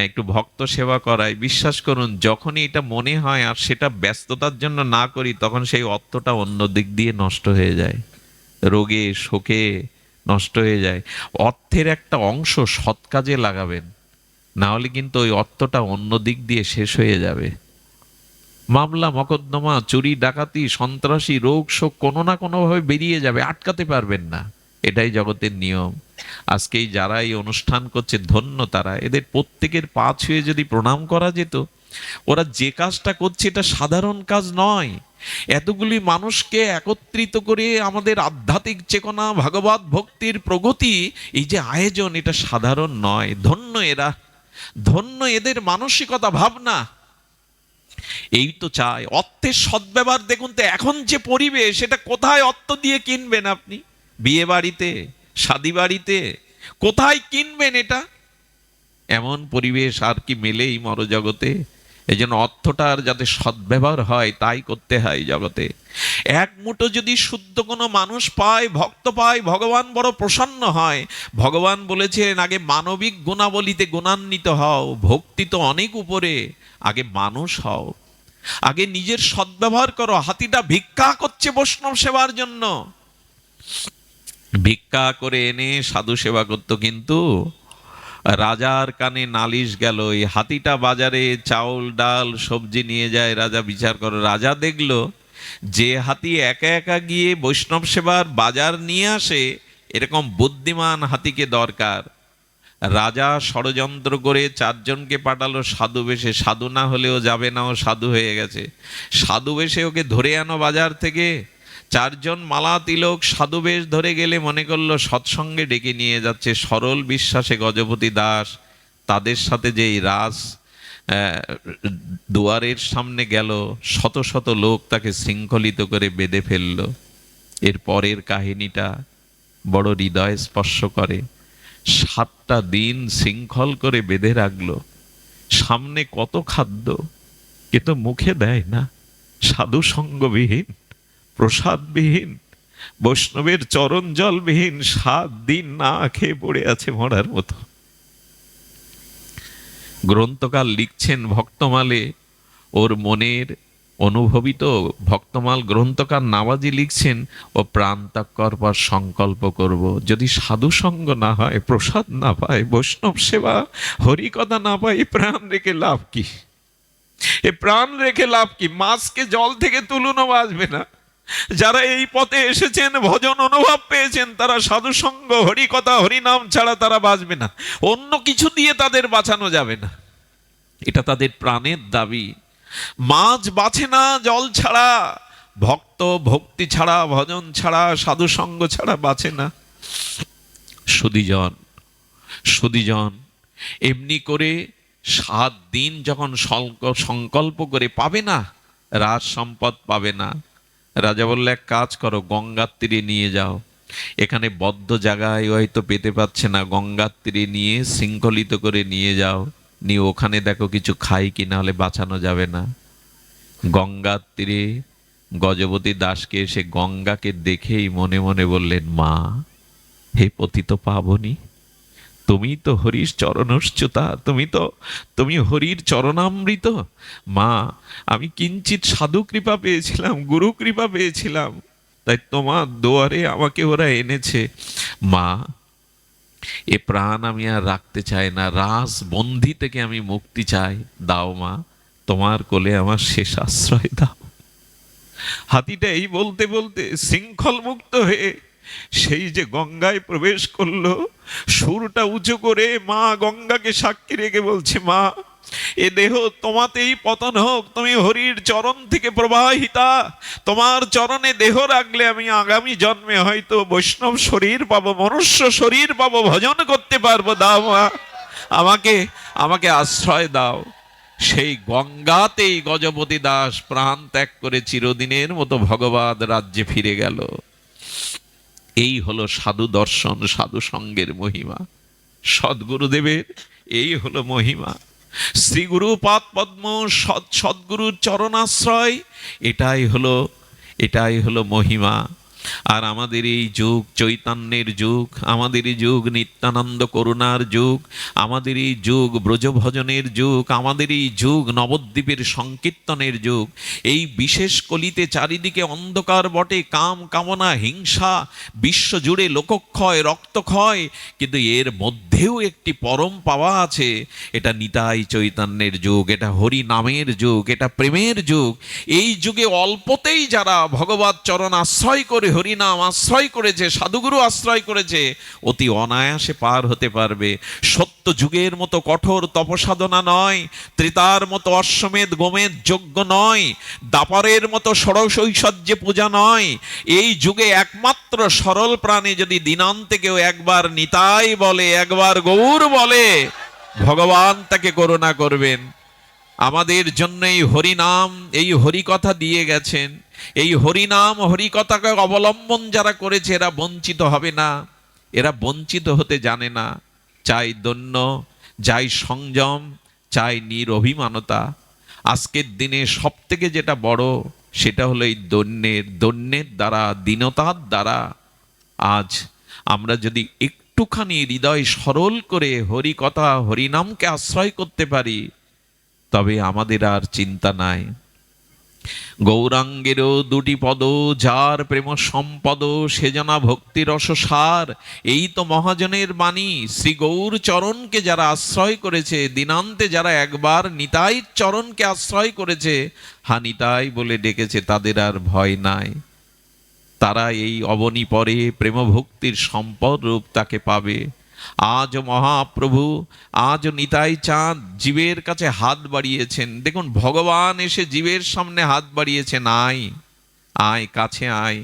Speaker 1: একটু ভক্ত সেবা করায়, বিশ্বাস করুন যখনই এটা মনে হয় আর সেটা ব্যস্ততার জন্য না করি, তখন সেই অর্থটা অন্য দিক দিয়ে নষ্ট হয়ে যায়, রোগে শোকে নষ্ট হয়ে যায়। অর্থের একটা অংশ সৎ কাজে লাগাবেন, না হলে কিন্তু ওই অর্থটা অন্য দিক দিয়ে শেষ হয়ে যাবে। মামলা মকদ্দমা, চুরি ডাকাতি, সন্ত্রাসী, রোগ শোক কোনো না কোনোভাবে বেরিয়ে যাবে, আটকাতে পারবেন না। এটাই জগতের নিয়ম। আজকেই যারা এই অনুষ্ঠান করছে ধন্য তারা। এদের প্রত্যেকের পা ছুঁয়ে যদি প্রণাম করা যেত। ওরা যে কাজটা করছে এটা সাধারণ কাজ নয়। এতগুলি মানুষকে একত্রিত করে আমাদের আধ্যাত্মিক চেতনা, ভাগবত ভক্তির প্রগতি, এই যে আয়োজন, এটা সাধারণ নয়। ধন্য এরা, ধন্য এদের মানসিকতা, ভাবনা। এই তো চাই অর্থের সদ্ব্যবহার। দেখুন তো এখন যে পরিবেশ, এটা কোথায় অর্থ দিয়ে কিনবেন আপনি? বিয়ে বাড়িতে, শাদী বাড়িতে কোথায় কিনবেন এটা? এমন পরিবেশ আর কি মেলে এই মরজগতে? এই জন্য অর্থটার যাতে সদ্ব্যবহার হয় তাই করতে হয় জগতে। এক মুঠো যদি শুদ্ধ কোনো মানুষ পায়, ভক্ত পায়, ভগবান বড় প্রসন্ন হয়। ভগবান বলেছেন, আগে মানবিক গুণাবলীতে গুণান্বিত হও, ভক্তি তো অনেক উপরে, আগে মানুষ হও, আগে নিজের সদ্ব্যবহার করো। হাতিটা ভিক্ষা করছে বৈষ্ণব সেবার জন্য, ভিক্ষা করে এনে সাধু সেবা করতো। কিন্তু রাজার কানে নালিশ গেল, এই হাতিটা বাজারে চাউল ডাল সবজি নিয়ে যায়, রাজা বিচার করে। রাজা দেখলো যে হাতি একা একা গিয়ে বৈষ্ণব সেবার বাজার নিয়ে আসে, এরকম বুদ্ধিমান হাতিকে দরকার। রাজা ষড়যন্ত্র করে 4 জনকে পাঠালো সাধু বেশে। সাধু না হলেও যাবে না, ও সাধু হয়ে গেছে। সাধু বেশে ওকে ধরে আনো বাজার থেকে। 4 জন মালা তিলক সাধু বেশ ধরে গেলে মনে করলো সৎসঙ্গে ডেকে নিয়ে যাচ্ছে। সরল বিশ্বাসে গজপতি দাস তাদের সাথে যে এই রাজ দুয়ারের সামনে গেল, শত শত লোক তাকে শৃঙ্খলিত করে বেঁধে ফেললো। এর পরের কাহিনীটা বড় হৃদয় স্পর্শ করে। 7টা দিন শৃঙ্খল করে বেঁধে রাখলো। সামনে কত খাদ্য, কিন্তু মুখে দেয় না। সাধু সঙ্গবিহীন, প্রসাদবিহীন, বৈষ্ণবের চরণ জলবিহীন 7 দিন না খেয়ে পড়ে আছে মরার মতো। গ্রন্থকার লিখছেন ভক্তমালে, ওর মনের অনুভবিত ভক্তমাল গ্রন্থকার নামাজি লিখছেন, ও প্রাণ ত্যাগ করবার সংকল্প করব। যদি সাধু সঙ্গ না হয়, প্রসাদ না পায়, বৈষ্ণব সেবা, হরিকথা না পায়, এ প্রাণ রেখে লাভ কি? এ প্রাণ রেখে লাভ কি? মাছকে জল থেকে তুলুনও বাঁচবে না। যারা এই পথে এসেছেন, ভজন অনুভব পেয়েছেন, তারা সাধু সঙ্গ, হরিকথা, হরিনাম ছাড়া তারা বাঁচবে না। অন্য কিছু দিয়ে তাদের বাঁচানো যাবে না, এটা তাদের প্রাণের দাবি। মাছ বাঁচে না জল ছাড়া, ভক্ত ভক্তি ছাড়া, ভজন ছাড়া, সাধু সঙ্গ ছাড়া বাঁচে না। সুধীজন, সুধীজন, এমনি করে 7 দিন যখন সংকল্প করে, পাবে না, রাজ সম্পদ পাবে না। রাজা বললে, এক কাজ করো, গঙ্গার তীরে নিয়ে যাও। এখানে বদ্ধ জায়গায় হয়তো পেতে পাচ্ছে না, গঙ্গার তীরে নিয়ে শৃঙ্খলিত করে নিয়ে যাও, নিয়ে ওখানে দেখো কিছু খাই কিনা, হলে বাঁচানো যাবে না। গঙ্গার তীরে গজপতি দাসকে এসে গঙ্গাকে দেখেই মনে মনে বললেন, মা, হে পতিত পাবনী, তুমি তো হরির চরণচ্যুতা, তুমি হরির চরণামৃত। মা, আমি কিঞ্চিত সাধু কৃপা পেয়েছিলাম, গুরু কৃপা পেয়েছিলাম, তাই তোমার দুয়ারে আমাকে ওরা এনেছে। মা, এ প্রাণ আমি আর রাখতে চাই না, রাস বন্ধি থেকে আমি মুক্তি চাই, দাও মা, তোমার কোলে আমার শেষ আশ্রয় দাও। হাতিটা এই বলতে বলতে শৃঙ্খল মুক্ত হয়ে সেই যে গঙ্গায় প্রবেশ করলো, সুরটা উঁচু করে মা গঙ্গাকে সাক্ষী রেখে বলছে, মা, এ দেহ তোমাতেই পতন হোক, তুমি হরির চরণ থেকে প্রবাহিতা, তোমার চরণে দেহ রাখলে আমি আগামী জন্মে হয়তো বৈষ্ণব শরীর পাবো, মনুষ্য শরীর পাবো, ভজন করতে পারবো, দাও মা, আমাকে আশ্রয় দাও। সেই গঙ্গাতেই গজপতি দাস প্রাণ ত্যাগ করে চিরদিনের মতো ভগবদ রাজ্যে ফিরে গেল। এই হলো সাধু দর্শন, সাধু সঙ্গের মহিমা। সদ্গুরুদেবের এই হলো মহিমা। শ্রীগুরু পাদ পদ্ম, সদ্গুরুর চরণাশ্রয়, এটাই হলো মহিমা। আর আমাদের এই যুগ চৈতন্যের যুগ, আমাদের এই যুগ নিত্যানন্দ করুণার যুগ, আমাদের এই যুগ ব্রজভজনের যুগ, আমাদের এই যুগ নবদ্বীপের সংকীর্তনের যুগ। এই বিশেষ কলিতে চারিদিকে অন্ধকার বটে, কাম কামনা হিংসা, বিশ্বজুড়ে লোকক্ষয় রক্তক্ষয়, কিন্তু এর মধ্যেও একটি পরম পাওয়া আছে। এটা নিতাই চৈতন্যের যুগ, এটা হরি নামের যুগ, এটা প্রেমের যুগ। এই যুগে অল্পতেই যারা ভগবত চরণ আশ্রয় করে, হরিনাম আশ্রয় করেছে, সাধুগুরু আশ্রয় করেছে, অতি অনায়াসে পার হতে পারবে। সত্য যুগের মতো কঠোর তপসাধনা নয়, ত্রেতার মতো অশ্বমেধ গোমেধ যজ্ঞ নয়, দাপরের মতো ষড়শৈশ্বর্যে পূজা নয়। এই যুগে একমাত্র সরল প্রাণে যদি দিনান্তে কেউ একবার নিতাই বলে, একবার গৌর বলে, ভগবান তাকে করুণা করবেন। আমাদের জন্য এই হরিনাম, এই হরিকথা দিয়ে গেছেন। এই হরিনাম হরিকথাকে অবলম্বন যারা করেছে, এরা বঞ্চিত হবে না, এরা বঞ্চিত হতে জানে না। চাই দৈন্য, চাই সংযম, চাই নিরভিমানতা। আজকের দিনে সব থেকে যেটা বড়, সেটা হলো এই দৈন্যের দ্বারা, দীনতার দ্বারা। আজ আমরা যদি একটুখানি হৃদয় সরল করে হরিকথা হরিনামকে আশ্রয় করতে পারি, তবে আমাদের আর চিন্তা নাই। গৌরাঙ্গেরও 2টি পদ, যার প্রেম সম্পদ, সে জানা ভক্তি রসসার। এই তো মহাজনের বাণী। শ্রী গৌর চরণকে যারা আশ্রয় করেছে, দিনান্তে যারা একবার নিতাই চরণকে আশ্রয় করেছে, হা নিতাই বলে ডেকেছে, তাদের আর ভয় নাই। তারা এই অবনী পরে প্রেম ভক্তির সম্পদ রূপ তাকে পাবে। আজ মহাপ্রভু, আজ নিতাই চাঁদ জীবের কাছে হাত বাড়িয়েছেন। দেখুন, ভগবান এসে জীবের সামনে হাত বাড়িয়েছেন, আয় আয়, কাছে আয়,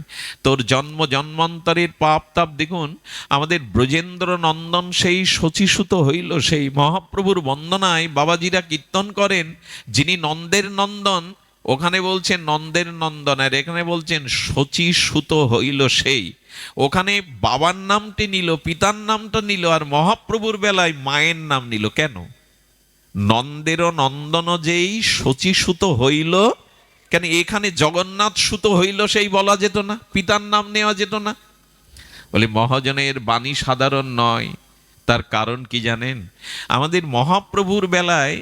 Speaker 1: তোর জন্ম জন্মান্তরের পাপ তাপ। দেখুন, আমাদের ব্রজেন্দ্র নন্দন সেই শচীসুত হইল। সেই মহাপ্রভুর বন্দনায় বাবাজিরা কীর্তন করেন, যিনি নন্দের নন্দন, ওখানে বলছেন নন্দের নন্দন, আর এখানে বলছেন শচীসুত হইল সেই। ওখানে বাবার নামটি নিল, পিতার নামটা নিল, আর মহাপ্রভুর বেলায় মায়ের নাম নিল। কেন? নন্দের নন্দন যেই শচীসুত হইল, কেন এখানে জগন্নাথ সুত হইল সেই বলা যেত না? পিতার নাম নেওয়া যেত না? বলে মহাজনের বাণী সাধারণ নয়, তার কারণ কি জানেন? আমাদের মহাপ্রভুর বেলায়,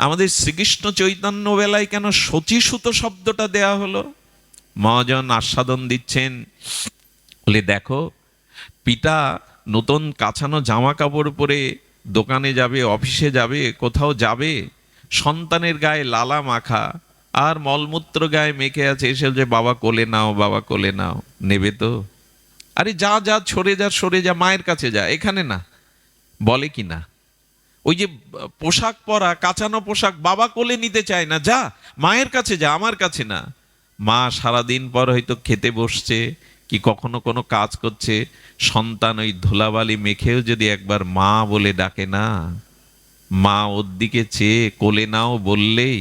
Speaker 1: আমাদের শ্রীকৃষ্ণ চৈতন্য বেলায় কেন শচীসুত শব্দটা দেয়া হলো? মহাজন আস্বাদন দিচ্ছেন, বলে দেখো, পিতা নতুন কাছানো জামা কাপড় পরে দোকানে যাবে, অফিসে যাবে, কোথাও যাবে, সন্তানের গায়ে লালা মাখা আর মলমূত্র গায়ে মেখে আছে, এসে যে বাবা কোলে নাও, বাবা কোলে নাও, নেবে তো? আরে যা যা, সরে যা, সরে যা, মায়ের কাছে যা, এখানে না, বলে কি না? ওই যে পোশাক পরা, কাচানো পোশাক বাবা কোলে নিতে চায় না, যা মায়ের কাছে যা, আমার কাছে না। মা সারাদিন পর হয়তো খেতে বসছে কি কখনো কোনো কাজ করছে, সন্তান ওই ধুলাবালি মেখেও যদি একবার মা বলে ডাকে না, মা ওর দিকে চেয়ে কোলে নাও বললেই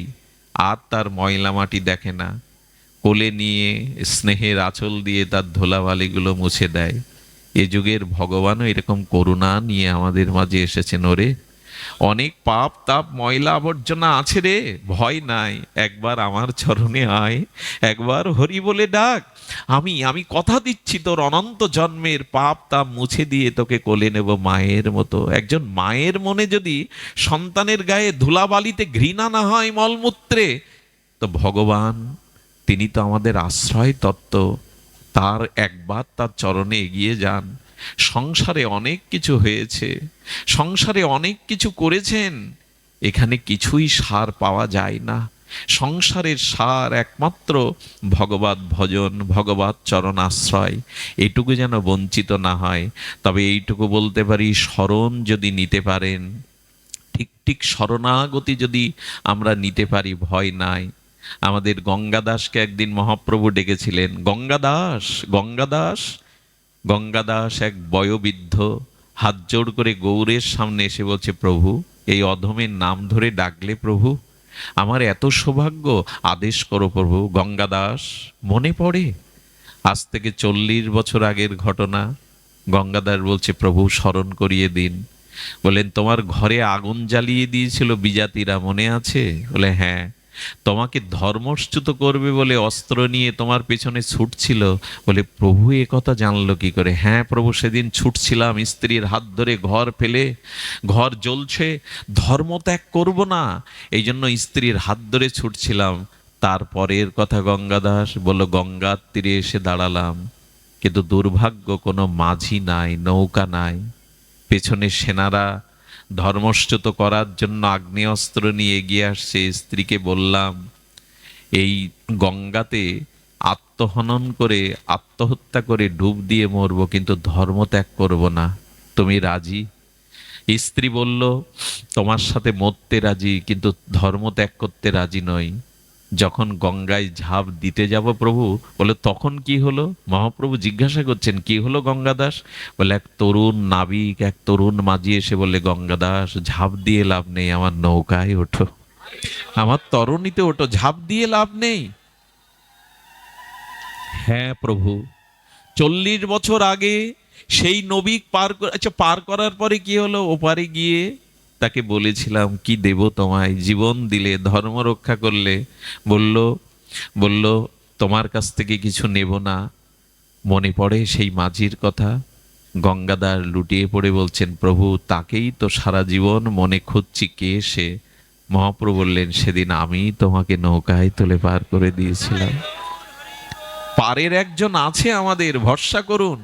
Speaker 1: আর তার ময়লা মাটি দেখে না, কোলে নিয়ে স্নেহের আঁচল দিয়ে তার ধুলাবালিগুলো মুছে দেয়। এ যুগের ভগবানও এরকম করুণা নিয়ে আমাদের মাঝে এসেছেন। ওরে, অনেক পাপ তাপ ময়লা আবর্জনা আছে রে, ভয় নাই, একবার আমার চরণে আয়, একবার হরি বলে ডাক, আমি আমি কথা দিচ্ছি তোর অনন্ত জন্মের পাপ তাপ মুছে দিয়ে তোকে কোলে নেব মায়ের মতো। একজন মায়ের মনে যদি সন্তানের গায়ে ধুলাবালিতে ঘৃণা না হয়, মলমূত্রে, তো ভগবান তিনি তো আমাদের আশ্রয় তত্ত্ব, তার একবার তার চরণে এগিয়ে যান। সংসারে অনেক কিছু হয়েছে, সংসারে অনেক কিছু করেছেন, এখানে কিছুই সার পাওয়া যায় না। সংসারের সার একমাত্র ভগবত ভজন, ভগবত চরণ আশ্রয়, এটুকু যেন বঞ্চিত না হয়। তবে এইটুকু বলতে পারি, শরণ যদি নিতে পারেন, ঠিক ঠিক শরণাগতি যদি আমরা নিতে পারি, ভয় নাই। আমাদের গঙ্গাদাসকে একদিন মহাপ্রভু ডেকেছিলেন, গঙ্গাদাস, গঙ্গাদাস। গঙ্গাদাস এক বয়োবৃদ্ধ হাত জোড় করে গৌরের সামনে এসে বলছে, প্রভু এই অধমের নাম ধরে ডাকলে প্রভু, আমার এত সৌভাগ্য, আদেশ করো প্রভু। গঙ্গাদাস মনে পড়ে আজ থেকে 40 বছর আগের ঘটনা। গঙ্গাদাস বলছে, প্রভু স্মরণ করিয়ে দিন। বলেন, তোমার ঘরে আগুন জ্বালিয়ে দিয়েছিল বিজাতিরা, মনে আছে? বলে হ্যাঁ। তোমাকে ধর্মচ্যুত করবে বলে অস্ত্র নিয়ে তোমার পেছনে ছুটছিল। বলে প্রভু এ কথা জানলো কি করে? হ্যাঁ প্রভু, সেদিন ছুটছিলাম স্ত্রীর হাত ধরে, ঘর ফেলে, ঘর জ্বলছে, ধর্ম ত্যাগ করব না, এই জন্য স্ত্রীর হাত ধরে ছুটছিলাম। তারপরের কথা গঙ্গাদাস বলল, গঙ্গার তীরে এসে দাঁড়ালাম, কিন্তু দুর্ভাগ্য কোনো মাঝি নাই, নৌকা নাই। পেছনে সেনারা ধর্মচ্যুত করার জন্য আগ্নেয়াস্ত্র নিয়ে এগিয়ে আসছে। স্ত্রীকে বললাম, এই গঙ্গাতে আত্মহনন করে, আত্মহত্যা করে ডুব দিয়ে মরবো, কিন্তু ধর্ম ত্যাগ করব না, তুমি রাজি? স্ত্রী বলল, তোমার সাথে মরতে রাজি, কিন্তু ধর্ম ত্যাগ করতে রাজি নই। যখন গঙ্গায় ঝাঁপ দিতে যাব প্রভু, বলে তখন কি হলো? মহাপ্রভু জিজ্ঞাসা করছেন, কি হলো গঙ্গাদাস? বলে এক তরুণ নাবিক, এক তরুণ মাঝি এসে বললে, গঙ্গাদাস ঝাঁপ দিয়ে লাভ নেই, আমার নৌকায় ওঠো, আমার তরণীতে ওঠো, ঝাঁপ দিয়ে লাভ নেই। হ্যাঁ প্রভু, 40 বছর আগে সেই নবিক আচ্ছা পার করার পরে কি হলো? ওপারে গিয়ে তাকে বলেছিলাম, কি দেব তোমায়, জীবন দিলে, ধর্ম রক্ষা করলে। বলল বলল তোমার কাছ থেকে কিছু নেব না। মনে পড়ে সেই মাঝির কথা। গঙ্গাধর লুটিয়ে পড়ে বলছেন, প্রভু তাকেই তো সারা জীবন মনে খুঁজছি, কে সে? মহাপ্রভু বললেন, সেদিন আমি তোমাকে নৌকায় তুলে পার করে দিয়েছিলাম। পারের একজন আছে, আমাদের ভরসা করুন।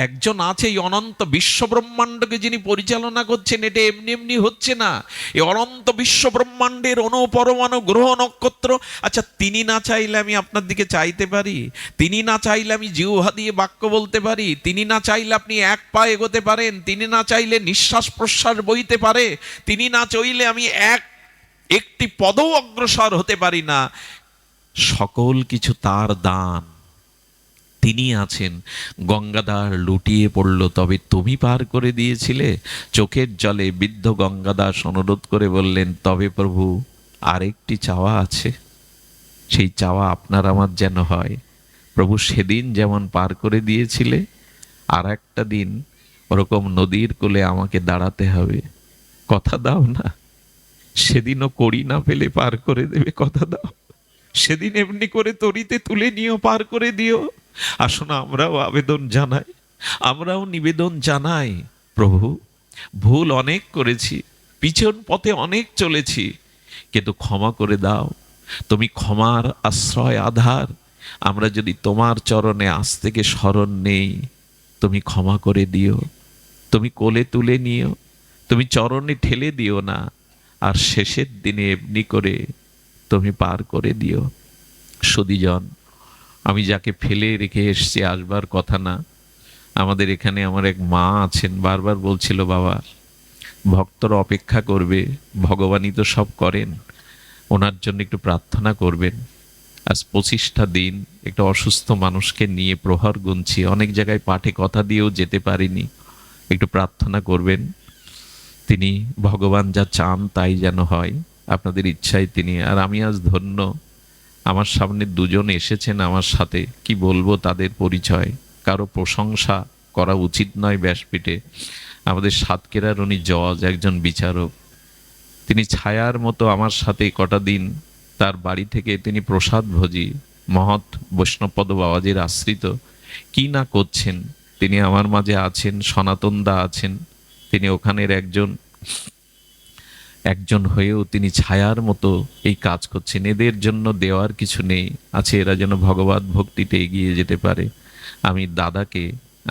Speaker 1: একজন আছে, এই অনন্ত বিশ্ব ব্রহ্মাণ্ডকে যিনি পরিচালনা করছেন। এটা এমনি এমনি হচ্ছে না। এই অনন্ত বিশ্ব ব্রহ্মাণ্ডের অনুপরমাণু গ্রহ নক্ষত্র, আচ্ছা তিনি না চাইলে আমি আপনার দিকে চাইতে পারি? তিনি না চাইলে আমি জিহ্বা দিয়ে বাক্য বলতে পারি? তিনি না চাইলে আপনি এক পা এগোতে পারেন? তিনি না চাইলে নিঃশ্বাস প্রশ্বাস বইতে পারে? তিনি না চাইলে আমি একটি পদও অগ্রসর হতে পারি না। সকল কিছু তার দান, তিনি আছেন। গঙ্গাধর লুটিয়ে পড়ল, তবে তুমি পার করে দিয়েছিলে। চোখের জলে বৃদ্ধ গঙ্গাদাস অনুরোধ করে বললেন, তবে প্রভু আরেকটি চাওয়া আছে, সেই চাওয়া আপনার আমার যেন হয়। প্রভু সেদিন যেমন পার করে দিয়েছিলে, আর একটা দিন ওরকম নদীর কোলে আমাকে দাঁড়াতে হবে, কথা দাও না? সেদিনও করি না পেলে পার করে দেবে, কথা দাও? সেদিন এমনি করে তরিতে তুলে নিও, পার করে দিও। আসুন আমরাও আবেদন জানাই, আমরাও নিবেদন জানাই, প্রভু ভুল অনেক করেছি, পিছন পথে অনেক চলেছি, কিন্তু ক্ষমা করে দাও। তুমি ক্ষমার আশ্রয় আধার। আমরা যদি তোমার চরণে আজ থেকে শরণ নেই, তুমি ক্ষমা করে দিও, তুমি কোলে তুলে নিও, তুমি চরণে ঠেলে দিও না, আর শেষের দিনে এমনি করে তুমি পার করে দিও। সুধীজন, আমি যাকে ফেলে রেখে এসছি আসবার কথা না, আমাদের এখানে আমার এক মা আছেন, বারবার বলছিল, বাবা ভক্তরা অপেক্ষা করবে, ভগবানই তো সব করেন, ওনার জন্য একটু প্রার্থনা করবেন। আজ 25টা দিন একটা অসুস্থ মানুষকে নিয়ে প্রহর গুনছি, অনেক জায়গায় পাঠে কথা দিয়েও যেতে পারিনি, একটু প্রার্থনা করবেন। তিনি ভগবান যা চান তাই যেন হয়, আপনাদের ইচ্ছায় তিনি। আর আমি আজ ধন্য, আমার সামনে দুজন এসেছেন আমার সাথে, কি বলবো তাদের পরিচয়, কারো প্রশংসা করা উচিত নয় ব্যাসপীঠে। আমাদের সাতক্ষীরার উনি জজ, একজন বিচারক, তিনি ছায়ার মতো আমার সাথে কটা দিন তার বাড়ি থেকে তিনি প্রসাদ ভোজি, মহৎ বৈষ্ণবপদ বাবাজির আশ্রিত, কি না করছেন। তিনি আমার মাঝে আছেন, সনাতন দা আছেন, তিনি ওখানের একজন হয়েও তিনি ছায়ার মতো এই কাজ করছেন। এদের জন্য দেওয়ার কিছু নেই, আছে এরা যেন ভগবত ভক্তিতে এগিয়ে যেতে পারে। আমি দাদাকে,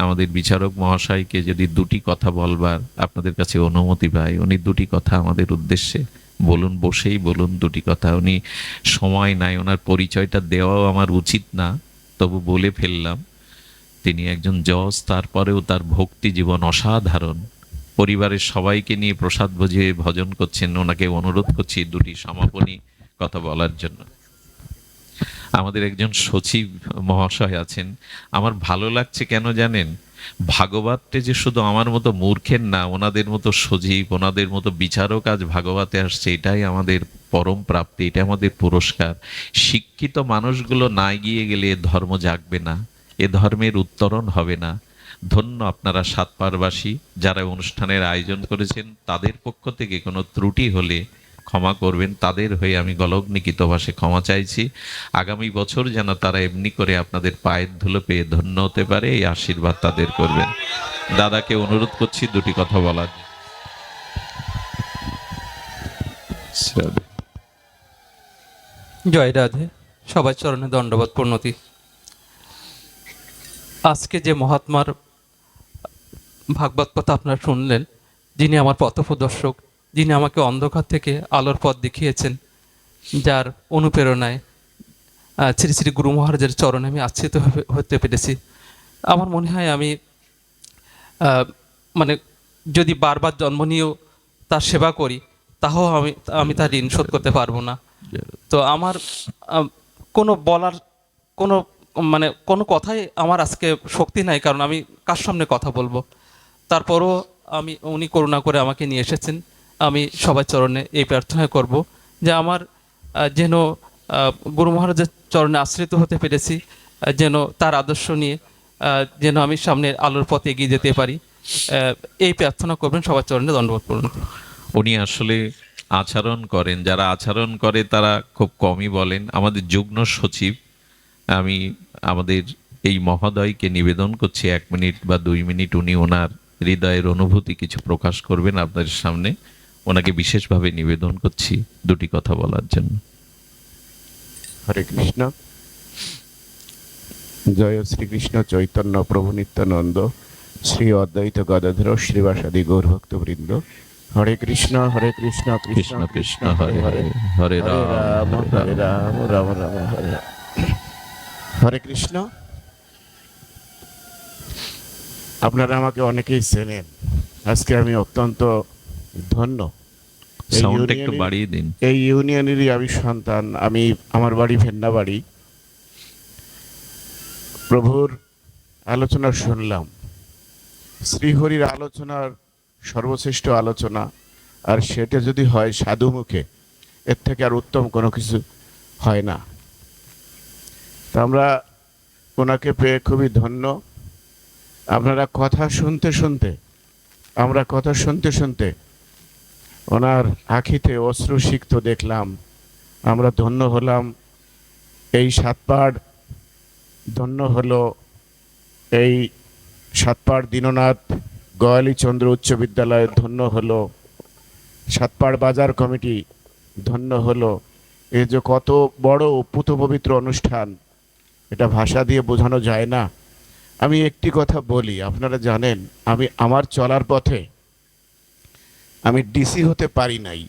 Speaker 1: আমাদের বিচারক মহাশয়কে যদি দুটি কথা বলবার আপনাদের কাছে অনুমতি পাই, উনি দুটি কথা আমাদের উদ্দেশ্যে বলুন, বসেই বলুন দুটি কথা। উনি সময় নাই, ওনার পরিচয়টা দেওয়াও আমার উচিত না, তবু বলে ফেললাম। তিনি একজন জজ, তারপরেও তার ভক্তি জীবন অসাধারণ। পরিবারের সবাইকে নিয়ে প্রসাদ ভোজে ভজন করছেন। ওনাকে অনুরোধ করছি দুটি সমাপনী কথা বলার জন্য। আমাদের একজন সচিব মহাশয় আছেন, আমার ভালো লাগছে কেন জানেন, ভাগবতটা যে শুধু আমার মতো মূর্খের না, ওনাদের মতো সজীব, ওনাদের মতো বিচারক আজ ভাগবতে আসছে, এটাই আমাদের পরম প্রাপ্তি, এটা আমাদের পুরস্কার। শিক্ষিত মানুষগুলো না এগিয়ে গেলে এ ধর্ম জাগবে না, এ ধর্মের উত্তরণ হবে না। ধন্য আপনারা সাতপাড়বাসী, যারা অনুষ্ঠানের আয়োজন করেছেন, তাদের পক্ষ থেকে কোনো ত্রুটি হলে ক্ষমা করবেন, তাদের হয়ে আমি গলগ্নিকিত ভাষে ক্ষমা চাইছি। আগামী বছর যেন তারা এমনি করে আপনাদের পায়ের ধুলো পেয়ে ধন্য হতে পারে, এই আশীর্বাদ তাদের করবেন। দাদাকে অনুরোধ করছি দুটি কথা বলার।
Speaker 2: জয় রাধে, সবার চরণে দণ্ডবত প্রণতি। আজকে যে মহাত্মার ভাগবত কথা আপনারা শুনলেন, যিনি আমার পথপ্রদর্শক, যিনি আমাকে অন্ধকার থেকে আলোর পথ দেখিয়েছেন, যার অনুপ্রেরণায় শ্রী শ্রী গুরু মহারাজের চরণে আমি আশ্রিত হতে পেরেছি। আমার মনে হয় আমি মানে যদি বারবার জন্ম নিয়েও তার সেবা করি, তাও আমি তার ঋণ শোধ করতে পারবো না। তো আমার কোনো বলার কোনো কোনো কথাই আমার আজকে শক্তি নাই, কারণ আমি কার সামনে কথা বলবো। তারপরও উনি করুণা করে আমাকে নিয়ে এসেছেন। আমি সবার চরণে এই প্রার্থনা করব যে আমার যেন গুরু মহারাজের চরণে আশ্রিত হতে পেরেছি, যেন তার আদর্শ নিয়ে যেন আমি সামনের আলোর পথে এগিয়ে যেতে পারি, এই প্রার্থনা করবেন। সবার চরণে দণ্ডবোধ করুন।
Speaker 1: উনি আসলে আচরণ করেন, যারা আচরণ করে তারা খুব কমই বলেন। আমাদের যুগ্ম সচিব, আমি আমাদের এই মহোদয়কে নিবেদন করছি 1 মিনিট বা 2 মিনিট উনি ওনার হৃদয়ের অনুভূতি কিছু প্রকাশ করবেন আপনাদের সামনে। ওনাকে বিশেষভাবে নিবেদন করছি দুটি কথা বলার জন্য।
Speaker 3: হরে কৃষ্ণ। জয় শ্রীকৃষ্ণ চৈতন্য প্রভু নিত্যানন্দ, শ্রী অদ্বৈত গদাধর শ্রীবাসাদি গৌরভক্তবৃন্দ। হরে কৃষ্ণ কৃষ্ণ
Speaker 1: কৃষ্ণ হরে হরে, হরে রাম
Speaker 3: হরে রাম রাম রাম হরে। হরে কৃষ্ণ। আপনারা আমাকে অনেকেই চেনেন, আজকে আমি অত্যন্ত ধন্য।
Speaker 1: সাউন্ড একটু বাড়িয়ে দিন।
Speaker 3: এই ইউনিয়নেরই আমি সন্তান। আমার বাড়ি ভেন্নাবাড়ি। প্রভুর আলোচনা শুনলাম, শ্রীহরির আলোচনার সর্বশ্রেষ্ঠ আলোচনা, আর সেটা যদি হয় সাধু মুখে, এর থেকে আর উত্তম কোনো কিছু হয় না। তা আমরা ওনাকে পেয়ে খুবই ধন্য। আপনারা কথা শুনতে শুনতে ওনার আখিতে অশ্রুসিক্ত দেখলাম, আমরা ধন্য হলাম। এই সাতপাড় ধন্য হলো, এই সাতপাড় দীননাথ গোয়ালী চন্দ্র উচ্চ বিদ্যালয় ধন্য হলো, সাতপাড় বাজার কমিটি ধন্য হলো। এই যে কত বড় পুত পবিত্র অনুষ্ঠান, এটা ভাষা দিয়ে বোঝানো যায় না। আমি একটি কথা বলি, আপনারা জানেন আমি আমার চলার পথে আমি ডিসি হতে পারি নাই,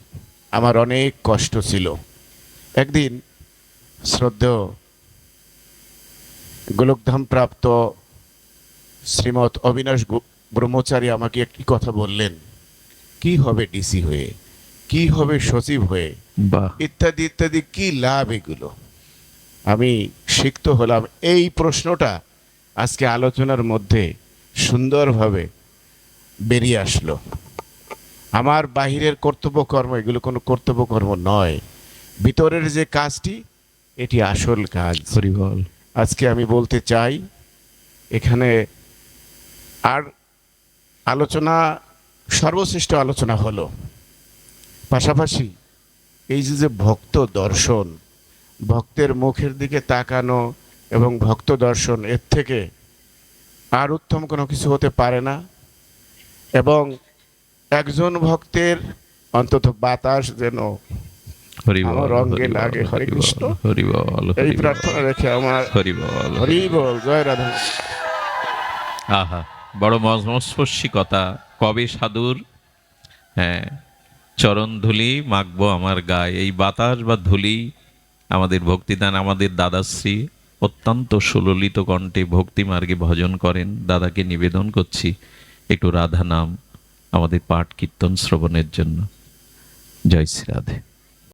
Speaker 3: আমার অনেক কষ্ট ছিল। একদিন শ্রদ্ধেয় গোলকধাম প্রাপ্ত শ্রীমৎ অবিনাশ ব্রহ্মচারী আমাকে একটি কথা বললেন, কি হবে ডিসি হয়ে, কি হবে সচিব হয়ে,
Speaker 1: বাহ,
Speaker 3: ইত্যাদি ইত্যাদি, কি লাভ এগুলো। আমি সিক্ত হলাম। এই প্রশ্নটা আজকে আলোচনার মধ্যে সুন্দরভাবে বেরিয়ে আসলো। আমার বাহিরের কর্তব্যকর্ম এগুলো কোনো কর্তব্যকর্ম নয়, ভিতরের যে কাজটি এটি আসল কাজ।
Speaker 1: হরি বল।
Speaker 3: আজকে আমি বলতে চাই, এখানে আর আলোচনা সর্বশ্রেষ্ঠ আলোচনা হলো, পাশাপাশি এই যে ভক্ত দর্শন, ভক্তের মুখের দিকে তাকানো এবং ভক্ত দর্শন, এর থেকে আর উত্তম কোনো কিছু হতে পারে না। এবং একজন ভক্তের অন্তত বাতাস যেন
Speaker 1: হরি বল,
Speaker 3: আমার অঙ্গে
Speaker 1: হরি বল,
Speaker 3: লাগে। হরে
Speaker 1: হরি বল,
Speaker 3: কৃষ্ণ।
Speaker 1: হরি বল,
Speaker 3: এই
Speaker 1: হরি বল,
Speaker 3: প্রার্থনা রেখে আমার
Speaker 1: হরি বল।
Speaker 3: হরি বল, জয় রাধা।
Speaker 1: আহা, বড় মর্মস্পর্শী কথা। কবে সাধুর হ্যাঁ চরণ ধুলি মাখবো আমার গায়ে, এই বাতাস বা ধুলি আমাদের ভক্তিদান। আমাদের দাদাশ্রী অত্যন্ত সুললিত কণ্ঠে ভক্তি মার্গে ভজন করেন। দাদাকে নিবেদন করছি একটু রাধা নাম আমাদের পাঠ কীর্তন শ্রবণের জন্য। জয় শ্রী রাধে।